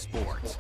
sports.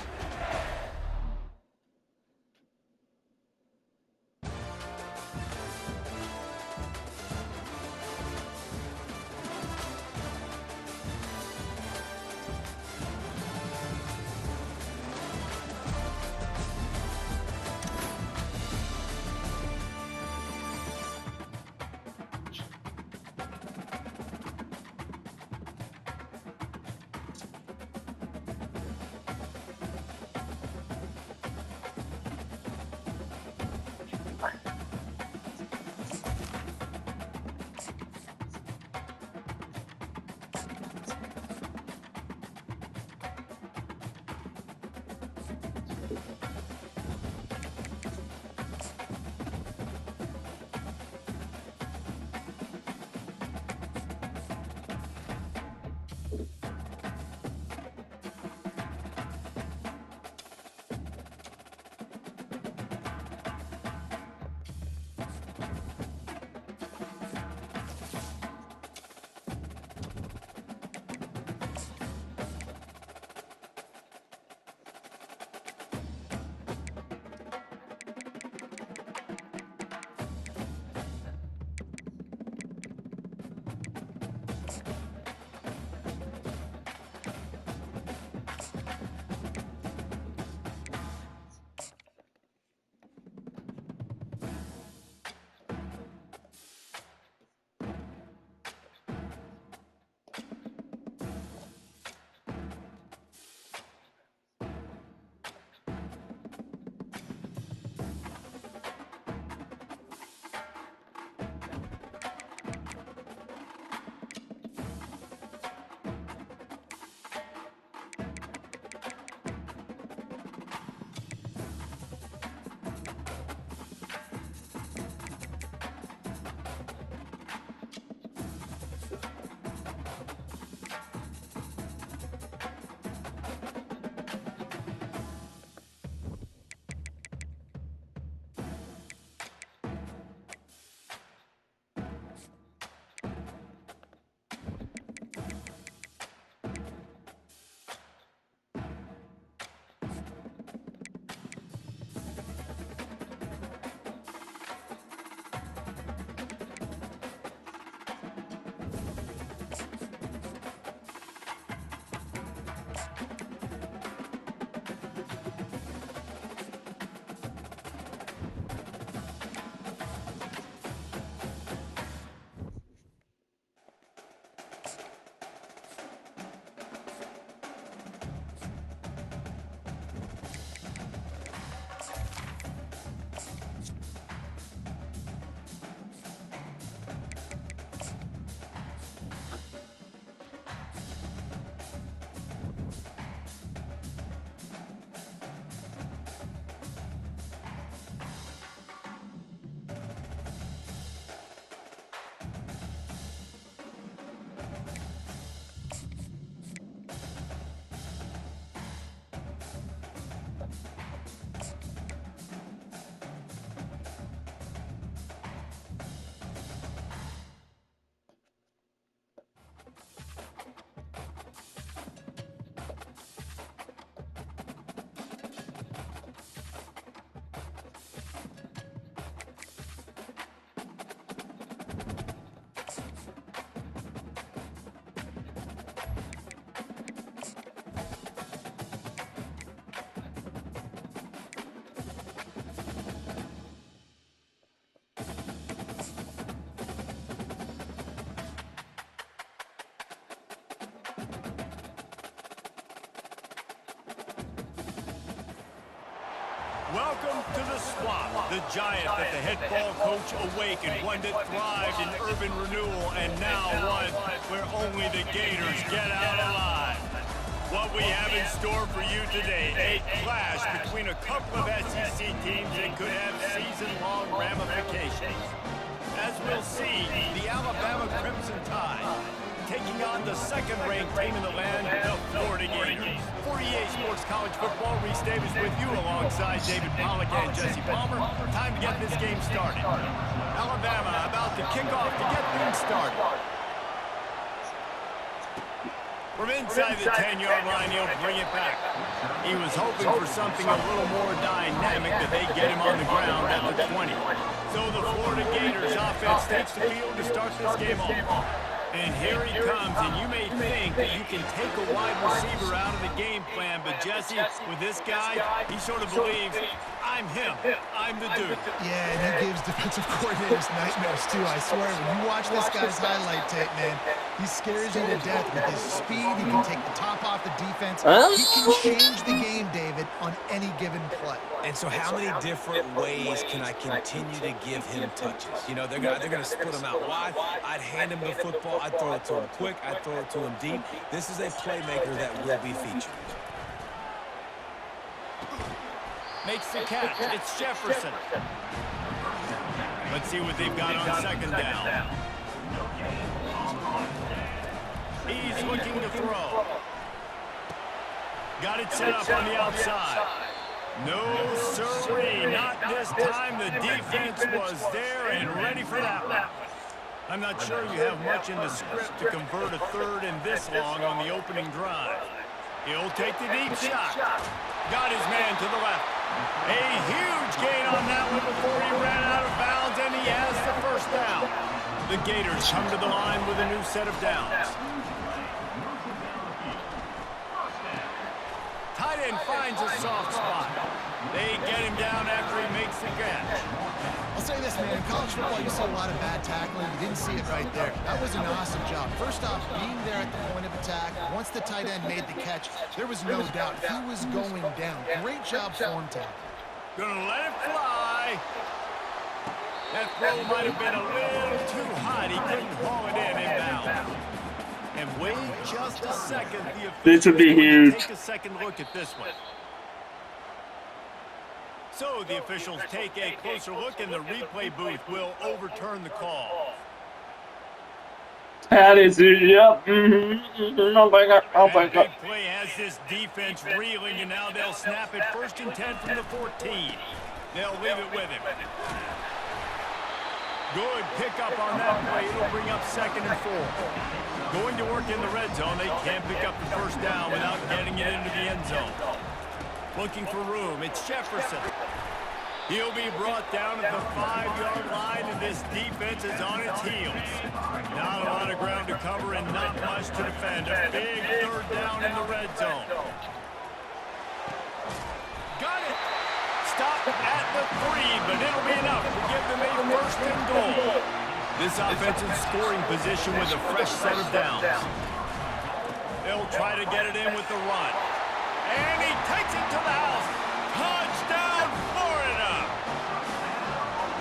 Welcome to the Swamp, the giant that the head ball coach awakened, one that thrived in urban renewal, and now one where only the Gators get out alive. What we have in store for you today, a clash between a couple of SEC teams that could have season-long ramifications. As we'll see, the Alabama Crimson Tide taking on the second-ranked team in the land, the Florida Gators. 48 Sports College Football, Reese Davis with you alongside David Pollack and Jesse Palmer. Time to get this game started. Alabama about to kick off to get things started. From inside the 10-yard line, he'll bring it back. He was hoping for something a little more dynamic, that they get him on the ground at the 20. So the Florida Gators offense takes the field to start this game off. And here he comes, and you may think that you can take a wide receiver out of the game plan, but Jesse, with this guy, he sort of believes, I'm him. I'm the dude. Yeah, and he gives defensive coordinators nightmares, too, I swear. When you watch this guy's highlight tape, man, he scares you to death with his speed. He can take the top off the defense. He can change the game, David, on any given play. And so how many different ways can I continue to give him touches? You know, they're gonna split him out wide. I'd hand him the football. I'd throw it to him quick. I'd throw it to him deep. This is a playmaker that will be featured. Makes the catch. It's Jefferson. Let's see what they've got on second down. He's looking to throw. Got it set up on the outside. No, sirree, not this time. The defense was there and ready for that one. I'm not sure you have much in the script to convert a third and this long on the opening drive. He'll take the deep shot. Got his man to the left. A huge gain on that one before he ran out of bounds, and he has the first down. The Gators come to the line with a new set of downs. Tight end finds a soft spot. They get him down after he makes the catch. I'll say this, man. In college football, you see a lot of bad tackling. You didn't see it right there. That was an awesome job. First off, being there at the point of attack. Once the tight end made the catch, there was no doubt he was going down. Great job form tackle. Gonna let it fly. That throw might have been a little too hot. He couldn't haul it in inbound. And wait just a second. This would be huge. Take a second look at this one. So the officials take a closer look, and the replay booth will overturn the call. That is it. Yep. Oh my God. Oh my God. Big play has this defense reeling, and now they'll snap it 1st and 10 from the 14. They'll leave it with him. Good pickup on that play. It'll bring up 2nd and 4. Going to work in the red zone. They can't pick up the first down without getting it into the end zone. Looking for room. It's Jefferson. He'll be brought down at the 5-yard line, and this defense is on its heels. Not a lot of ground to cover and not much to defend. A big 3rd down in the red zone. Got it. Stop at the 3, but it'll be enough to give them a 1st and goal. This offensive scoring position with a fresh set of downs. They'll try to get it in with the run. And he takes it to the house. Touchdown, Florida!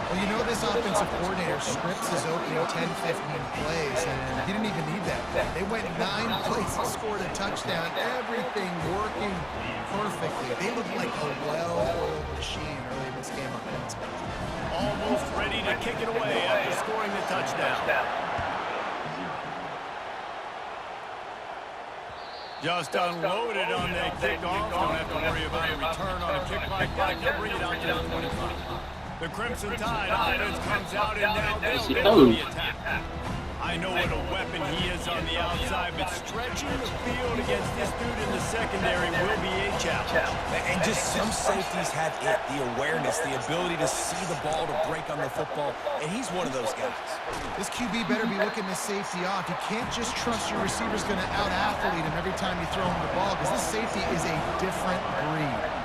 Well, you know this offensive coordinator scripts his opening 10, 15 plays, and he didn't even need that. They went 9 plays and scored a touchdown. Everything working perfectly. They look like a well-oiled machine early in this game offensively. Almost ready to kick it away after scoring the touchdown. Just unloaded on that kickoff. Don't have to worry about a return on a kick like that. They'll bring it out to the 25. The Crimson Tide offense comes out, and now they'll get on the attack. I know what a weapon he is on the outside, but stretching the field against this dude in the secondary will be a challenge. And just some safeties have it, the awareness, the ability to see the ball, to break on the football, and he's one of those guys. This QB better be looking this safety off. You can't just trust your receiver's going to out-athlete him every time you throw him the ball, because this safety is a different breed.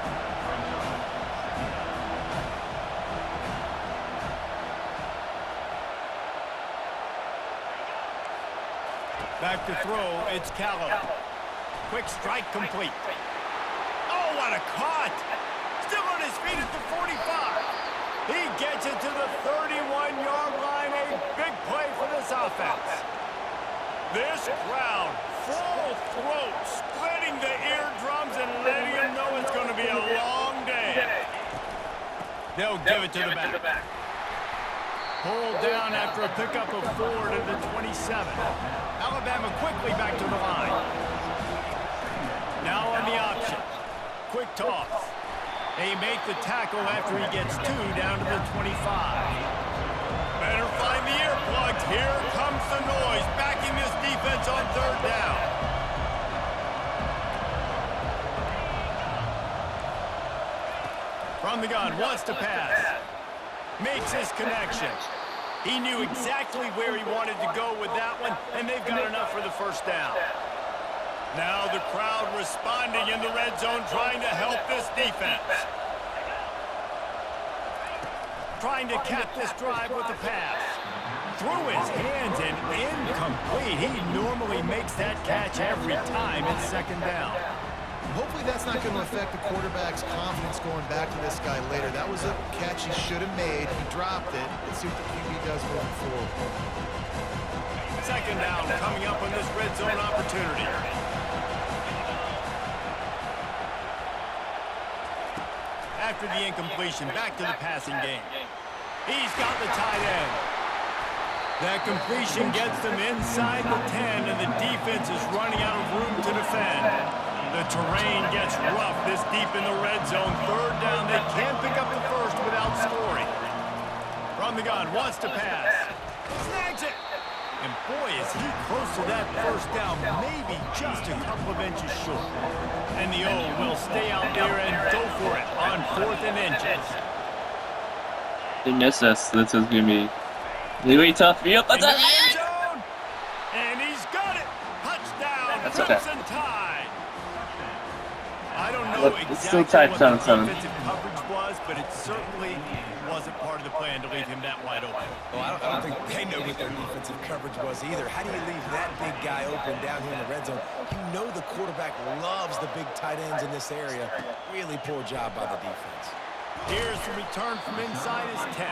Back to throw, it's Callow. Quick strike complete. Oh, what a caught! Still on his feet at the 45. He gets it to the 31-yard line. A big play for this offense. This crowd, full throat, splitting the eardrums and letting them know it's going to be a long day. They'll give it to the back. Pulled down after a pickup of 4 to the 27. Alabama quickly back to the line. Now on the option. Quick toss. They make the tackle after he gets 2 down to the 25. Better find the earplugs. Here comes the noise, backing this defense on 3rd down. From the gun, wants to pass. Makes his connection. He knew exactly where he wanted to go with that one, and they've got enough for the first down. Now the crowd responding in the red zone, trying to help this defense. Trying to cap this drive with the pass. Through his hands and incomplete. He normally makes that catch every time. It's second down. Hopefully that's not going to affect the quarterback's confidence going back to this guy later. That was a catch he should have made. He dropped it. Let's see what the QB does moving forward. Second down coming up on this red zone opportunity. After the incompletion, back to the passing game. He's got the tight end. That completion gets them inside the 10, and the defense is running out of room to defend. The terrain gets rough this deep in the red zone. Third down, they can't pick up the first without scoring. From the gun, wants to pass. Snags it. And boy, is he close to that first down, maybe just a couple of inches short. And the O will stay out there and go for it on 4th and inches. He missed us. This is going to be really tough. Yep, that's in the end zone. And he's got it. Touchdown, that's okay. Crimson Tide. I don't know still exactly tied what the 7-7. defensive coverage was, but it certainly wasn't part of the plan to leave him that wide open. Well, I don't think they know what their defensive coverage was either. How do you leave that big guy open down here in the red zone? You know the quarterback loves the big tight ends in this area. Really poor job by the defense. Here's the return from inside his 10.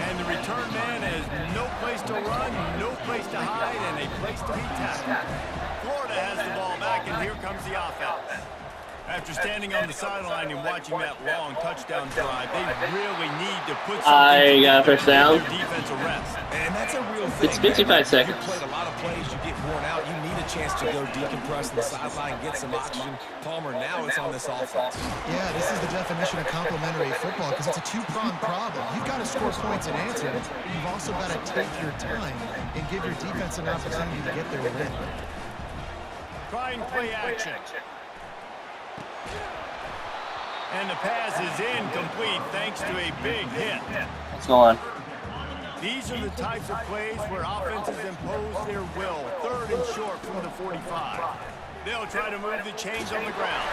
And the return man has no place to run, no place to hide, and a place to be tackled. Florida has the ball back, and here comes the offense. After standing on the sideline and watching that long touchdown drive, they really need to put something got a first down. Their defense a rest. And that's a real thing. It's 55 seconds. You played a lot of plays, you get worn out, you need a chance to go decompress on the sideline, get some oxygen. Palmer, now it's on this offense. Yeah, this is the definition of complementary football because it's a two-pronged problem. You've got to score points and answer it. You've also got to take your time and give your defense an opportunity to get their win. Trying play action. And the pass is incomplete thanks to a big hit. What's going on? These are the types of plays where offenses impose their will. 3rd and short from the 45. They'll try to move the chains on the ground.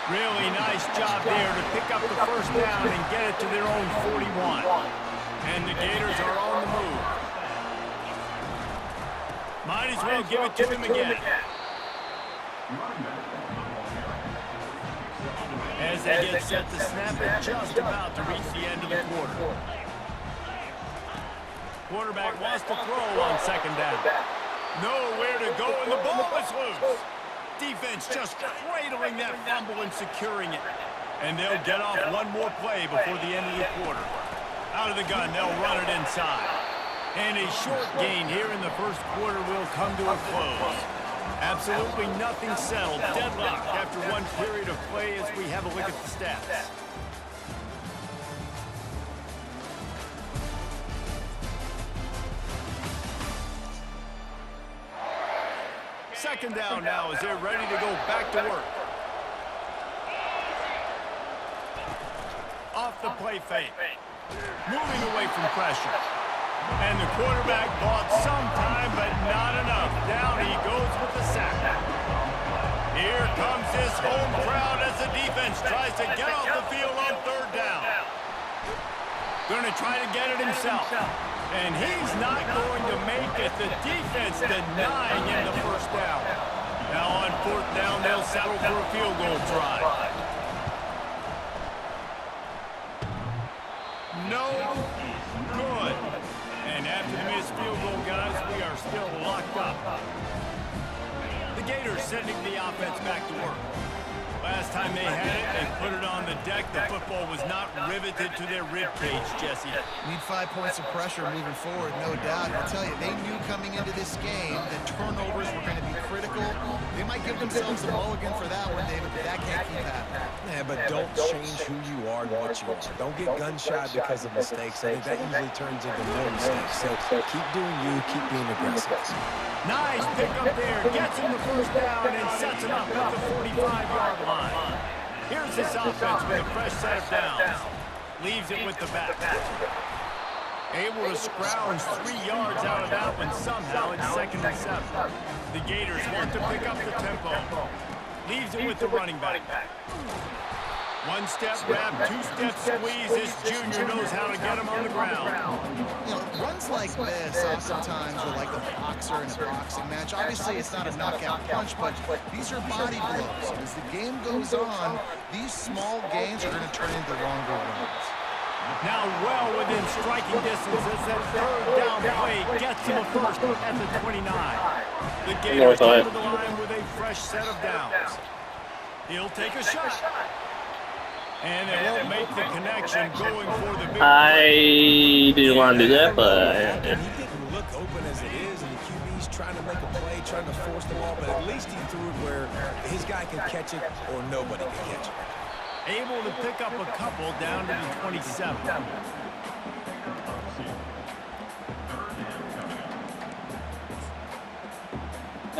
Really nice job there to pick up the first down and get it to their own 41. And the Gators are on the move. Might as well give it to them again. As they get set to snap it, just about to reach the end of the quarter. Quarterback wants to throw on second down. Nowhere to go, and the ball is loose. Defense just cradling that fumble and securing it. And they'll get off one more play before the end of the quarter. Out of the gun, they'll run it inside. And a short gain here in the first quarter will come to a close. Absolutely nothing settled. Deadlock after one period of play as we have a look at the stats. Second down now as they're ready to go back to work. Off the play fake. Moving away from pressure. And the quarterback bought some time, but not enough. Down he goes with the sack. Here comes this home crowd as the defense tries to get off the field on 3rd down. Going to try to get it himself. And he's not going to make it. The defense denying him the first down. Now on 4th down, they'll settle for a field goal try. No good. And after the missed field goal, guys, we are still locked up. The Gators sending the offense back to work. Last time they had it, they put it on the deck. The football was not riveted to their rib cage, Jesse. Need 5 points of pressure moving forward, no doubt. I'll tell you, they knew coming into this game that turnovers were going to be critical. They might give themselves a mulligan for that one, David, but that can't keep happening. Yeah, but don't change who you are and what you are. Don't get gun-shy because of mistakes. I think that usually turns into more mistakes. So keep doing you, keep being aggressive. Nice pick up there. Gets him the first down and sets him up at the 45-yard line. Here's this offense with a fresh set of downs. Leaves it with the back. Able to scrounge 3 yards out of that one somehow. It's 2nd and 7. The Gators want to pick up the tempo. Leaves it with the running back. 1-step grab, 2-step squeeze. This junior knows how to get him on the ground. You know, runs like this oftentimes are like a boxer in a boxing match. Obviously, it's not a knockout punch, but these are body blows. And as the game goes on, these small gains are going to turn into longer runs. Now well within striking distance as that 3rd down play gets him a first at the 29. The Gators come to the line with a fresh set of downs. He'll take a shot. And they won't make the connection going for the big play. I didn't want to do that, but He didn't look open as it is, and the QB's trying to make a play, trying to force the ball, but at least he threw it where his guy can catch it or nobody can catch it. Able to pick up a couple down to the 27.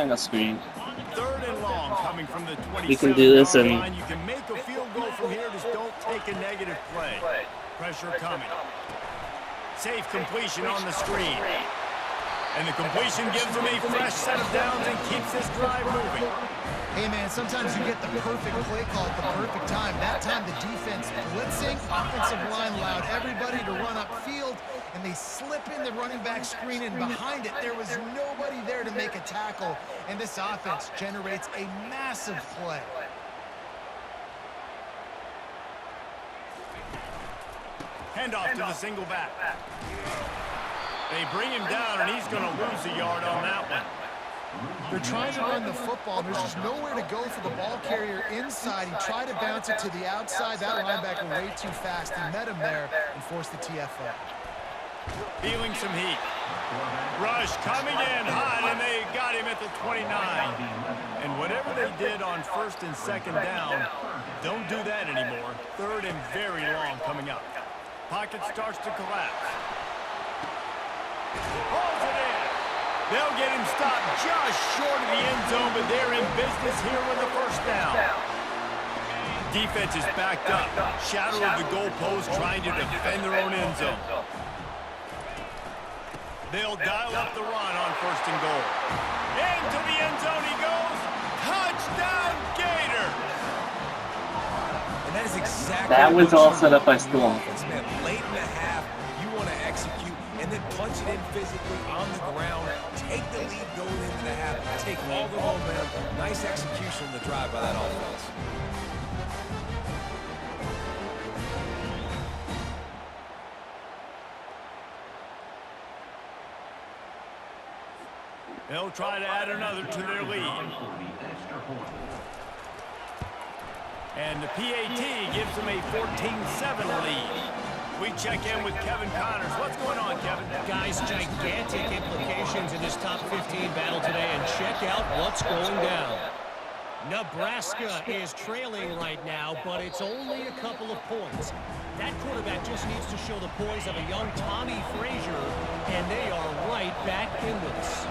hang a screen. 3rd and long coming from the 27. We can do this and line. You can make a field goal from here. Just don't take a negative play. Pressure coming. Safe completion on the screen. And the completion gives them a fresh set of downs and keeps this drive moving. Hey, man, sometimes you get the perfect play call at the perfect time. That time the defense blitzing, offensive line allowed everybody to run upfield, and they slip in the running back screen, and behind it there was nobody there to make a tackle, and this offense generates a massive play. Handoff to the single back. They bring him down, and he's going to lose a yard on that one. They're trying to run the football. There's just nowhere to go for the ball carrier inside. He tried to bounce it to the outside. That linebacker way too fast. He met him there and forced the TFL. Feeling some heat. Rush coming in hot, and they got him at the 29. And whatever they did on 1st and 2nd down, don't do that anymore. 3rd and very long coming up. Pocket starts to collapse. Holds it in. They'll get him stopped just short of the end zone, but they're in business here with the 1st down. Defense is backed up. Shadow of the goalpost trying to defend their own end zone. They'll dial up the run on 1st and goal. Into the end zone he goes. Touchdown, Gator! And that is exactly that was what all you set up by want from your Storm. offense, man. Late in the half, you want to execute and then punch it in physically on the ground. Take the lead going into the half. Take all the momentum. Nice execution in the drive by that offense. They'll try to add another to their lead. And the PAT gives them a 14-7 lead. We check in with Kevin Connors. What's going on, Kevin? Guys, gigantic implications in this top 15 battle today, and check out what's going down. Nebraska is trailing right now, but it's only a couple of points. That quarterback just needs to show the poise of a young Tommy Frazier, and they are right back in this.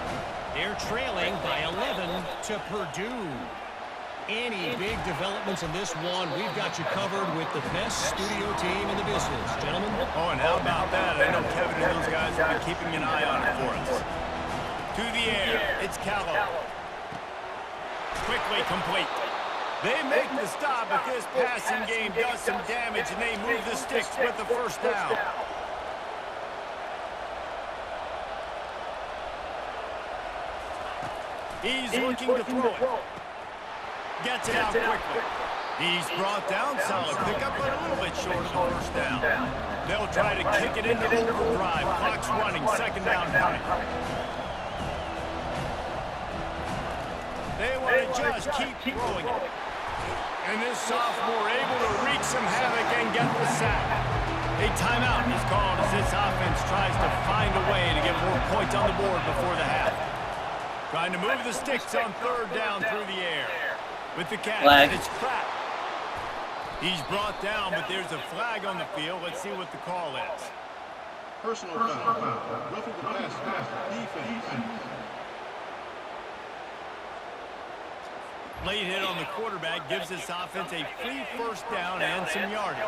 They're trailing by 11 to Purdue. Any big developments in this one, we've got you covered with the best studio team in the business. Gentlemen? Oh, and how about that? I know Kevin and those guys have been keeping an eye on it for us. To the air, it's Callow. Quickly complete. They make the stop, but this passing game does some damage, and they move the sticks with the 1st down. He's looking to throw it. Gets it out quickly. He's brought down, solid pickup, but a little bit short of the 1st down. They'll try to kick it into overdrive. Clock's running, 2nd down coming. They want to just keep throwing it. And this sophomore able to wreak some havoc and get the sack. A timeout is called as this offense tries to find a way to get more points on the board before the half. Trying to move the sticks on 3rd down through the air. With the catch, Flag. it's Pratt. He's brought down, but there's a flag on the field. Let's see what the call is. Personal foul. Roughing the pass. Defense. Late hit on the quarterback gives this offense a free first down and some yardage.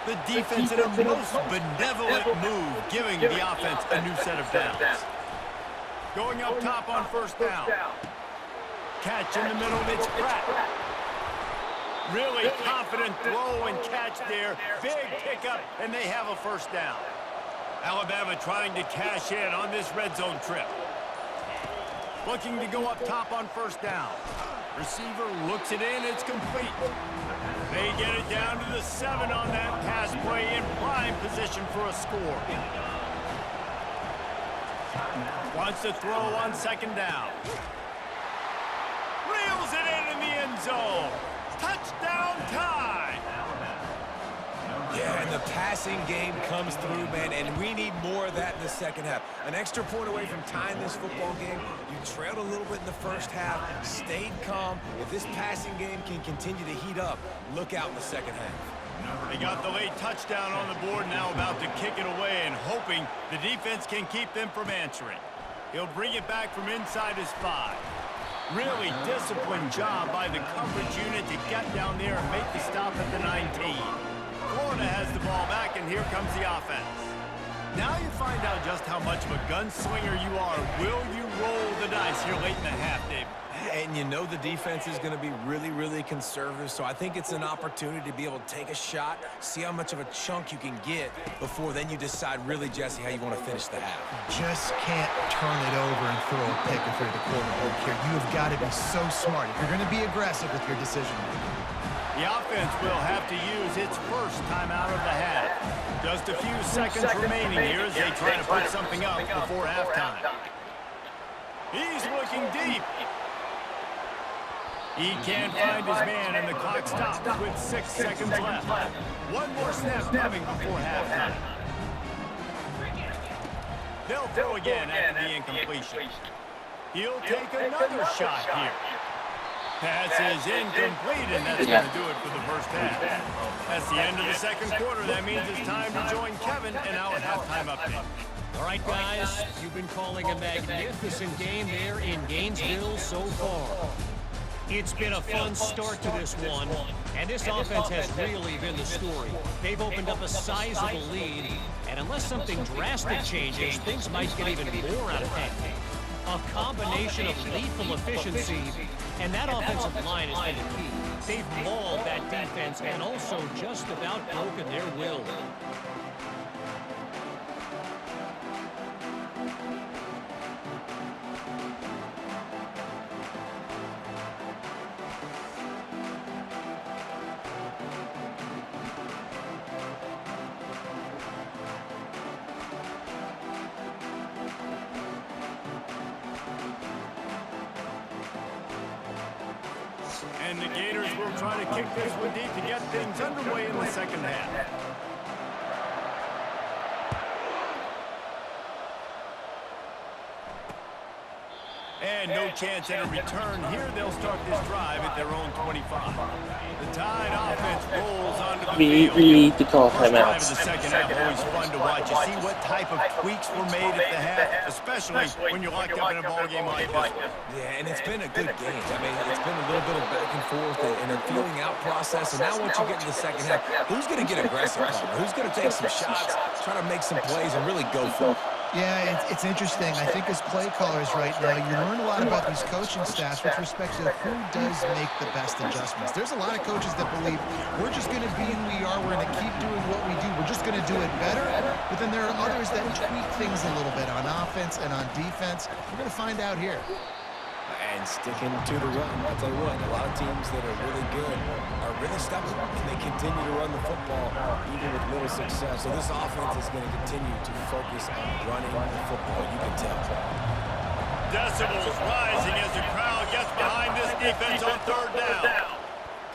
The defense in a most benevolent move, giving the offense a new set of downs. Going up top on first down. Catch in the middle, it's Pratt. Really confident throw and catch there. Big pickup, and they have a first down. Alabama trying to cash in on this red zone trip. Looking to go up top on first down. Receiver looks it in, it's complete. They get it down to the 7 on that pass play in prime position for a score. Wants to throw on second down. Reels it in the end zone. Touchdown time. Yeah, and the passing game comes through, man, and we need more of that in the second half. An extra point away from tying this football game. You trailed a little bit in the first half, stayed calm. If this passing game can continue to heat up, look out in the second half. They got the late touchdown on the board, now about to kick it away and hoping the defense can keep them from answering. He'll bring it back from inside his 5. Really disciplined job by the coverage unit to get down there and make the stop at the 19. Florida has the ball back, and here comes the offense. Now you find out just how much of a gunslinger you are. Will you roll the dice here late in the half, Dave? And you know the defense is going to be really, really conservative, so I think it's an opportunity to be able to take a shot, see how much of a chunk you can get before then you decide really, Jesse, how you want to finish the half. Just can't turn it over and throw a pick if you're the quarterback here. You have got to be so smart if you're going to be aggressive with your decision making. The offense will have to use its first timeout of the half. Just a few seconds remaining here as they try to put something up before halftime. He's looking deep. He can't find his man, and the clock stops with 6 seconds left. One more snap coming before halftime. They'll throw again after the incompletion. He'll take another shot here. Pass is incomplete, and that's going to do it for the first half. That's the end of the second quarter. That means it's time to join Kevin and our halftime update. All right, guys, you've been calling a magnificent game there in Gainesville so far. It's been a fun start to this one, and this offense has really been the story. They've opened up a sizable lead, and unless something drastic changes, things might get even more out of hand. A combination of lethal efficiency, and that offensive line has been the key. They've mauled that defense and also just about broken their will. And the Gators will try to kick this one deep to get things underway in the second half. And no chance at a return here. They'll start this drive at their own 25. The Tide offense rolls onto the field. We need to call First drive of timeouts. the second half, always fun to watch. You see what type of tweaks were made at the half, especially when you're locked up in a ball game like this one. Yeah, and it's been a good game. I mean, it's been a little bit of back and forth and a feeling out process. And now once you get into the second half, who's going to get aggressive? Who's going to take some shots, try to make some plays, and really go for it? Yeah, it's interesting. I think as play callers right now, you learn a lot about these coaching staffs with respect to who does make the best adjustments. There's a lot of coaches that believe we're just going to be who we are. We're going to keep doing what we do. We're just going to do it better. But then there are others that tweak things a little bit on offense and on defense. We're going to find out here. And sticking to the run. I'll tell you what, a lot of teams that are really good are really stubborn, and they continue to run the football even with little success. So this offense is going to continue to focus on running the football. You can tell. Decibels rising as the crowd gets behind this defense on third down.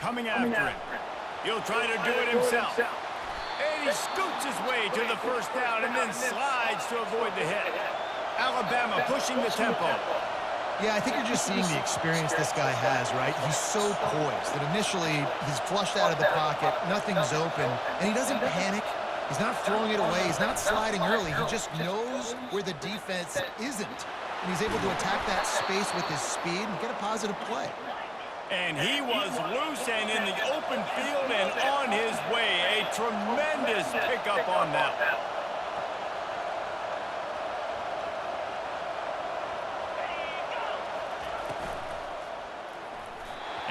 Coming after it. He'll try to do it himself. And he scoots his way to the first down and then slides to avoid the hit. Alabama pushing the tempo. Yeah, I think you're just seeing the experience this guy has, right? He's so poised that initially he's flushed out of the pocket, nothing's open, and he doesn't panic. He's not throwing it away. He's not sliding early. He just knows where the defense isn't, and he's able to attack that space with his speed and get a positive play. And he was loose and in the open field and on his way. A tremendous pickup on that one.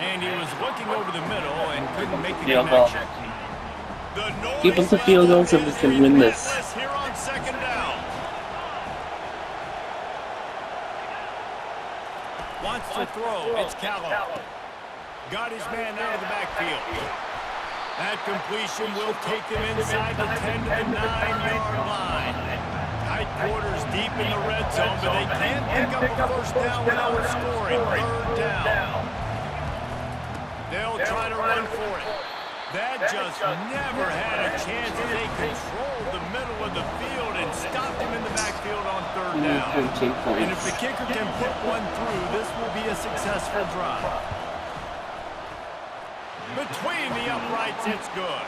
And he was looking over the middle and couldn't make the connection. Keep us a field goal so we can win this. Here on second down. Wants to throw. It's Callow. Got his man out of the backfield. That completion will take him inside the 10 to the 9-yard line. Tight quarters deep in the red zone, but they can't pick up a first down without scoring. Third down. They'll try to run for it. That just never had a chance. They controlled the middle of the field and stopped him in the backfield on third down. And if the kicker can put one through, this will be a successful drive. Between the uprights, it's good.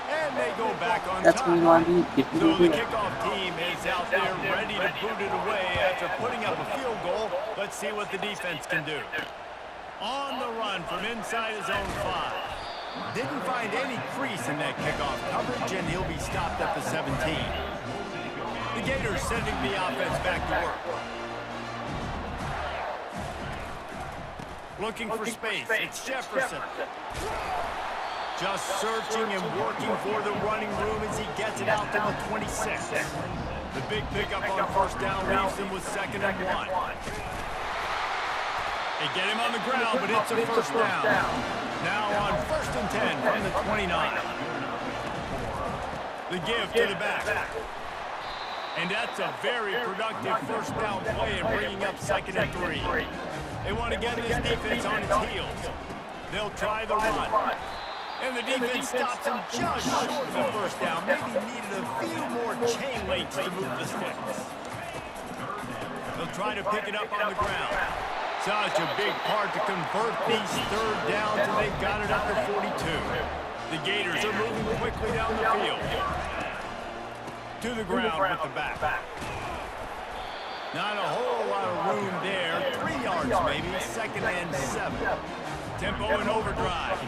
And they go back on top. So the kickoff team is out there ready to boot it away after putting up a field goal. Let's see what the defense can do. On the run from inside his own 5. Didn't find any crease in that kickoff coverage, and he'll be stopped at the 17. The Gators sending the offense back to work. Looking for space. It's Jefferson. Just searching and working for the running room as he gets it out to the 26. The big pickup on first down leaves him with 2nd and 1. They get him on the ground, but it's a first down. Now on 1st and 10 from the 29. The give to the back. And that's a very productive first down play and bringing up 2nd and 3. They want to get this defense on its heels. They'll try the run. And the defense stops him just short of the first down. Maybe needed a few more chain links to move the sticks. They'll try to pick it up on the ground. Such a big part to convert these third downs, and they've got it up to 42. The Gators are moving quickly down the field. To the ground with the back. Not a whole lot of room there. 3 yards maybe, 2nd and 7. Tempo and overdrive.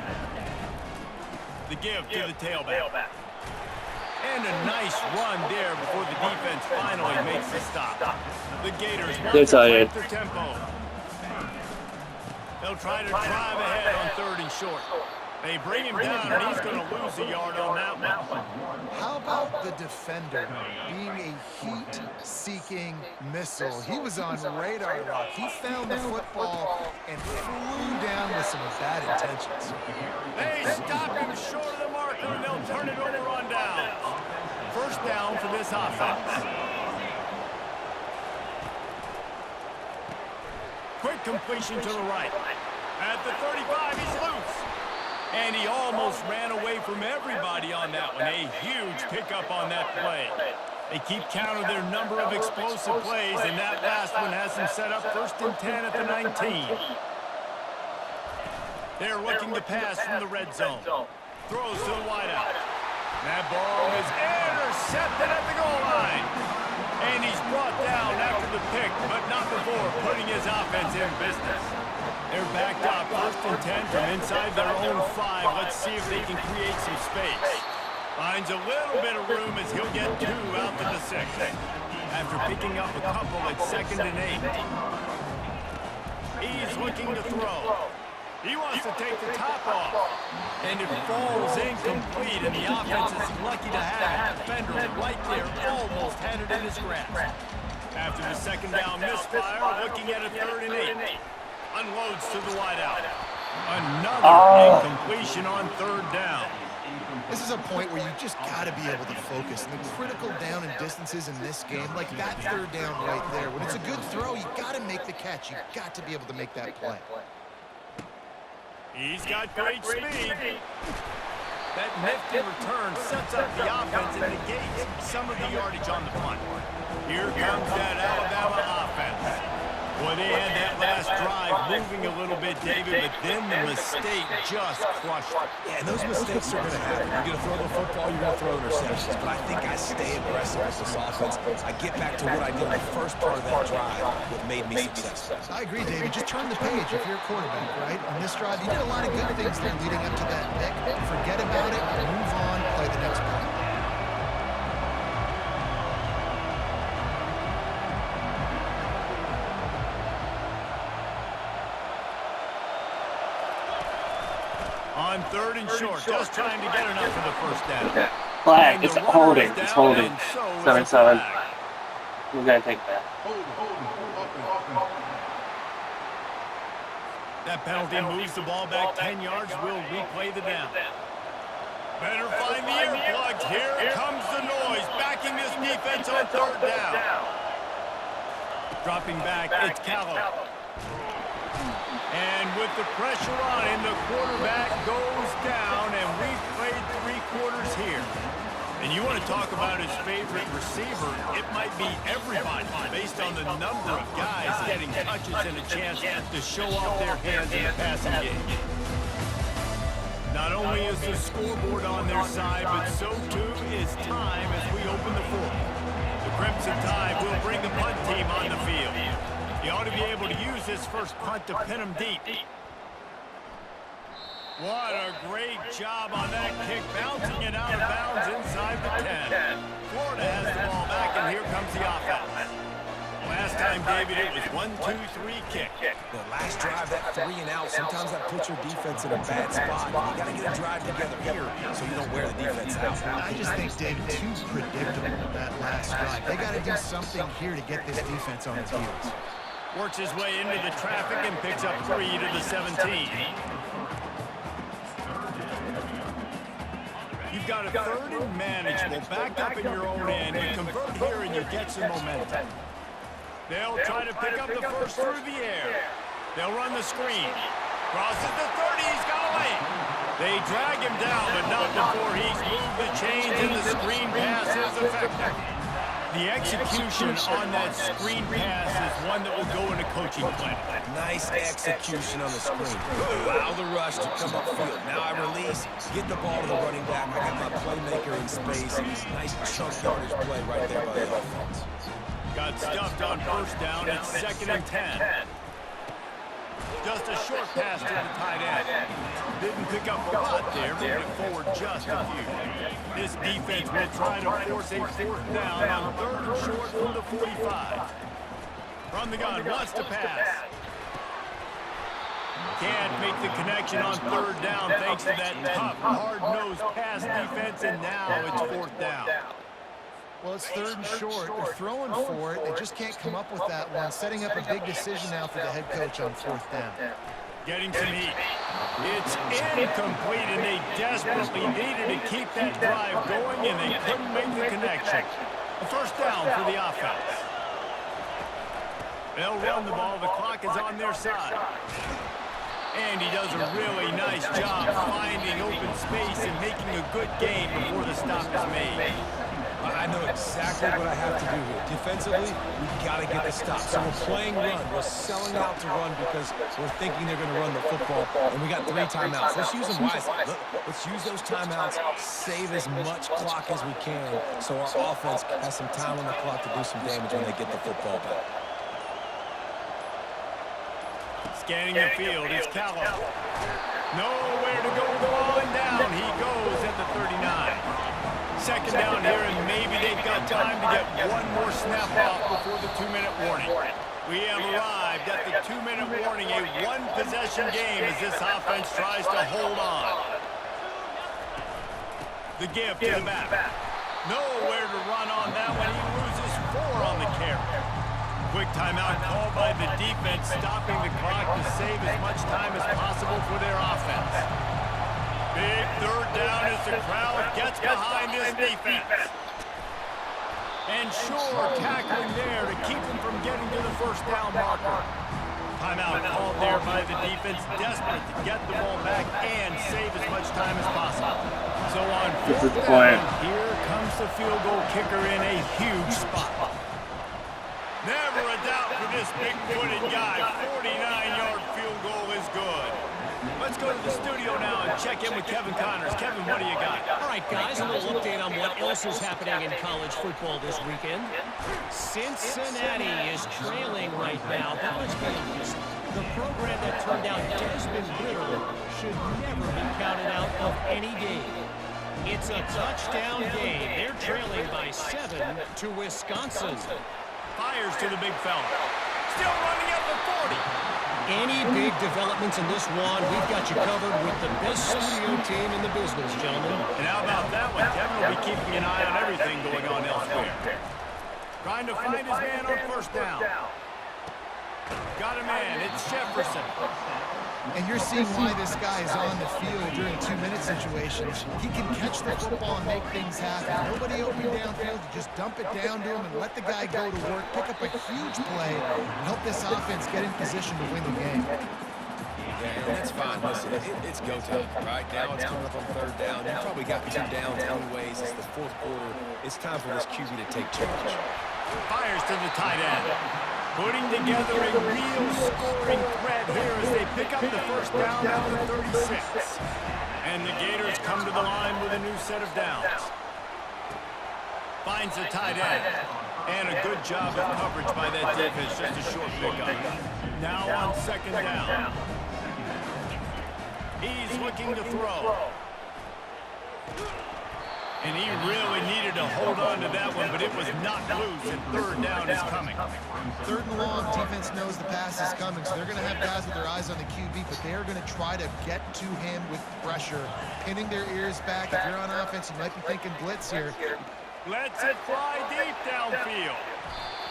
The give to the tailback. And a nice run there before the defense finally makes the stop. The Gators want to break their tempo. They'll try to drive ahead on 3rd and short. They bring him down, and he's going to lose a yard on that one. How about the defender being a heat-seeking missile? He was on radar lock. He found the football and flew down with some bad intentions. They stop him short of the marker, and they'll turn it over on down. First down for this offense. Quick completion to the right. At the 35, he's loose. And he almost ran away from everybody on that one. A huge pickup on that play. They keep count of their number of explosive plays, and that last one has them set up 1st and 10 at the 19. They're looking to pass from the red zone. Throws to the wideout. That ball is intercepted at the goal line. And he's brought down after the pick, but not before putting his offense in business. They're backed up 1st and 10 from inside their own 5. Let's see if they can create some space. Finds a little bit of room as he'll get 2 out to the 6. After picking up a couple at 2nd and 8. He's looking to throw. He wants to take the top off. And it falls incomplete, and the offense is lucky to have it. Defender right there almost had it in his grasp. After the 2nd down misfire, looking at a 3rd and 8. Unloads to the wideout. Another incompletion on 3rd down. This is a point where you just got to be able to focus. And the critical down and distances in this game, like that 3rd down right there, when it's a good throw, you got to make the catch. You got to be able to make that play. He's got great speed. That nifty return sets up the offense and negates some of the yardage on the punt. Here comes that Alabama offense. Boy, they had that last drive drive moving a little bit, David, but then the mistake just crushed it. Yeah, and those mistakes are going to happen. You're going to throw the football, you're going to throw interceptions. But I think I stay aggressive with this offense. I get back to what I did in the first part of that drive, what made me successful. I agree, David. Just turn the page if you're a quarterback, right? On this drive, you did a lot of good things there leading up to that pick. Forget about it, move on, play the next play. On 3rd and short, just trying to get enough for the first down. Okay. Flag. It's holding. It's holding. So 7-7. We're going to take that. That penalty moves the ball back 10 yards. We'll replay the down. Better find the earplugs. Here comes the noise. Backing this defense on 3rd down. Dropping back, it's Callow. And with the pressure on him, the quarterback goes down, and we've played 3 quarters here. And you want to talk about his favorite receiver, it might be everybody based on the number of guys getting touches and a chance to show off their hands in the passing game. Not only is the scoreboard on their side, but so too is time as we open the 4th. The Crimson Tide will bring the punt team on the field. You ought to be able to use this first punt to pin them deep. What a great job on that kick, bouncing it out of bounds inside the 10. Florida has the ball back, and here comes the offense. Last time, David, it was 1-2-3 kick. The last drive, that 3 and out, sometimes that puts your defense in a bad spot. You got to get a drive together here so you don't wear the defense out. I just think, David, too predictable that last drive. They got to do something here to get this defense on its heels. Works his way into the traffic and picks up 3 to the 17. You've got a 3rd and manageable, back up in your own end. You convert here and you get some momentum. They'll try to pick up the first through the air. They'll run the screen. Crosses the 30, he's got away. They drag him down, but not before he's moved the chains and the screen pass is effective. The execution on that screen pass is one that will go in a coaching plan. Nice execution on the screen. Allow the rush to come upfield. Now I release, get the ball to the running back. I got my playmaker in space. Nice chunk yardage play right there by the offense. Got stuffed on 1st down. It's 2nd and 10. Just a short pass to the tight end. Didn't pick up a lot there, moved it forward just a few. This defense will try to force a 4th down on 3rd and short from the 45. From the gun, wants to pass. Can't make the connection on 3rd down thanks to that tough, hard-nosed pass defense, and now it's 4th down. Well, it's 3rd and short. They're throwing for it. They just can't come up with that one. Setting up a big decision now for the head coach on 4th down. Getting some heat. It's incomplete, and they desperately needed to keep that drive going, and they couldn't make the connection. A 1st down for the offense. They'll run the ball. The clock is on their side. And he does a really nice job finding open space and making a good gain before the stop is made. I know exactly what I have to do here. Defensively, we've got to get the stop. So we're playing run. We're selling out to run because we're thinking they're going to run the football. And we got 3 timeouts. Let's use them wisely. Let's use those timeouts, save as much clock as we can so our offense has some time on the clock to do some damage when they get the football back. Scanning the field, it's Callow. Nowhere to go on down. He goes at the 39. 2nd down here, and maybe they've got time to get one more snap off before the 2-minute warning. We have arrived at the 2-minute warning, a 1-possession game as this offense tries to hold on. The give to the back. Nowhere to run on that one. He loses 4 on the carry. Quick timeout called by the defense, stopping the clock to save as much time as possible for their offense. Big 3rd down as the crowd gets behind this defense. And sure, tackling there to keep them from getting to the 1st down marker. Timeout called there by the defense, desperate to get the ball back and save as much time as possible. So on 4th down, here comes the field goal kicker in a huge spot. Never a doubt for this big-footed guy, 49-yard go to the studio now and check in with Kevin Connors. Kevin, what do you got? All right, guys, a little update on what else is happening in college football this weekend. Cincinnati is trailing right now, but let's be honest. The program that turned out Desmond Ritter should never be counted out of any game. It's a touchdown game. They're trailing by 7 to Wisconsin. Fires to the big fella. Still running at the 40. Any big developments in this one, we've got you covered with the best studio team in the business, gentlemen. And how about that one? Kevin will be keeping an eye on everything going on elsewhere. Trying to find his man on first down. Got a man. It's Jefferson. And you're seeing why this guy is on the field during 2-minute situations. He can catch the football and make things happen. Nobody open downfield. You just dump it down to him and let the guy go to work, pick up a huge play, and help this offense get in position to win the game. Yeah, and that's fine. Listen, it's go time, right? Now it's coming up on third down. You probably got 2 downs anyways. It's the fourth quarter. It's time for this QB to take charge. Fires to the tight end. Putting together a real scoring threat here as they pick up the first down at the 36. And the Gators come to the line with a new set of downs. Finds the tight end. And a good job of coverage by that defense, just a short pickup. Now on second down. He's looking to throw. And he really needed to hold on to that one, but it was knocked loose, and third down is coming. Third and long, defense knows the pass is coming, so they're going to have guys with their eyes on the QB, but they are going to try to get to him with pressure, pinning their ears back. If you're on offense, you might be thinking blitz here. Lets it fly deep downfield.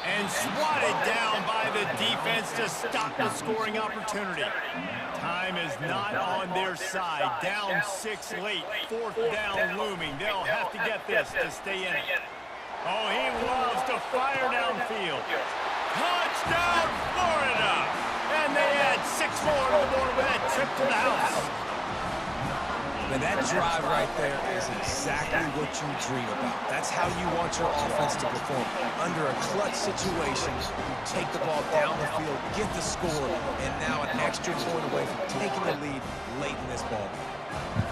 And swatted down by the defense to stop the scoring opportunity. Time is not on their side. Down 6 late. Fourth down looming. They'll have to get this to stay in it. Oh, he loves to fire downfield. Touchdown, Florida! And they add 6 more to the board with that trip to the house. And that drive right there is exactly what you dream about. That's how you want your offense to perform. Under a clutch situation, you take the ball down the field, get the score, and now an extra point away from taking the lead late in this ball.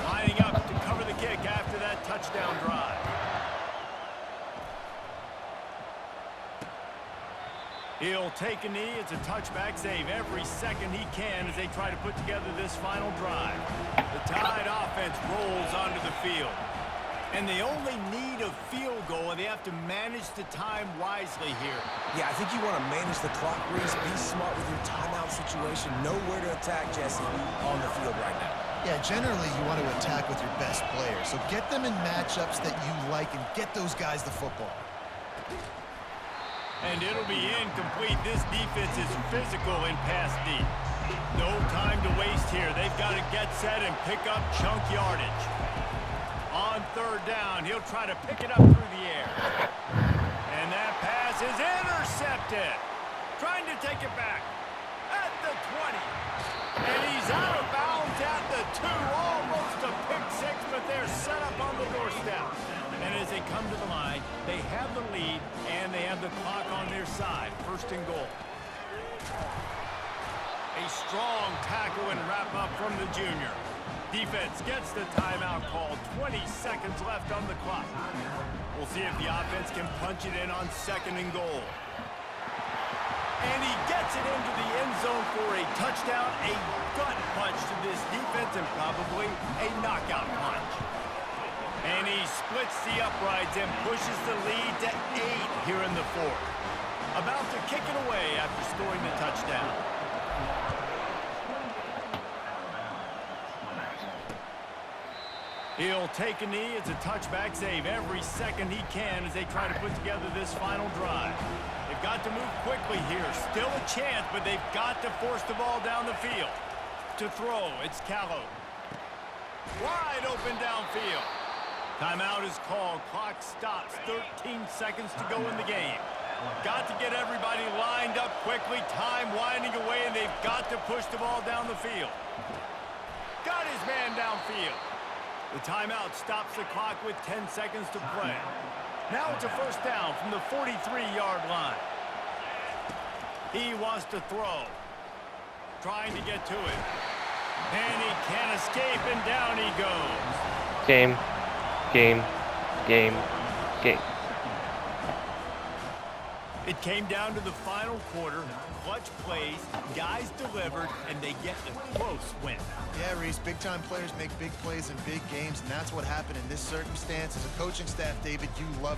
Lining up to cover the kick after that touchdown drive. He'll take a knee. It's a touchback save every second he can as they try to put together this final drive. The Tide offense rolls onto the field. And they only need a field goal, and they have to manage the time wisely here. Yeah, I think you want to manage the clock, Reese. Be smart with your timeout situation. Know where to attack, Jesse, on the field right now. Yeah, generally you want to attack with your best players. So get them in matchups that you like and get those guys the football. And it'll be incomplete. This defense is physical and pass deep. No time to waste here. They've got to get set and pick up chunk yardage. On third down, he'll try to pick it up through the air. And that pass is intercepted. Trying to take it back at the 20. And he's out of bounds at the 2. Almost a pick 6, but they're set up on the doorstep. And as they come to the line, they have the lead, and they have the clock on their side. First and goal. A strong tackle and wrap-up from the junior. Defense gets the timeout called. 20 seconds left on the clock. We'll see if the offense can punch it in on second and goal. And he gets it into the end zone for a touchdown, a gut punch to this defense, and probably a knockout punch. And he splits the uprights and pushes the lead to 8 here in the fourth. About to kick it away after scoring the touchdown. He'll take a knee. It's a touchback save every second he can as they try to put together this final drive. They've got to move quickly here. Still a chance, but they've got to force the ball down the field. To throw, it's Callow. Wide open downfield. Timeout is called. Clock stops. 13 seconds to go in the game. Got to get everybody lined up quickly. Time winding away, and they've got to push the ball down the field. Got his man downfield. The timeout stops the clock with 10 seconds to play. Now it's a first down from the 43-yard line. He wants to throw. Trying to get to it. And he can't escape, and down he goes. Game. It came down to the final quarter. Clutch plays, guys delivered, and they get a close win. Yeah, Reese, big-time players make big plays in big games, and that's what happened in this circumstance. As a coaching staff, David, you love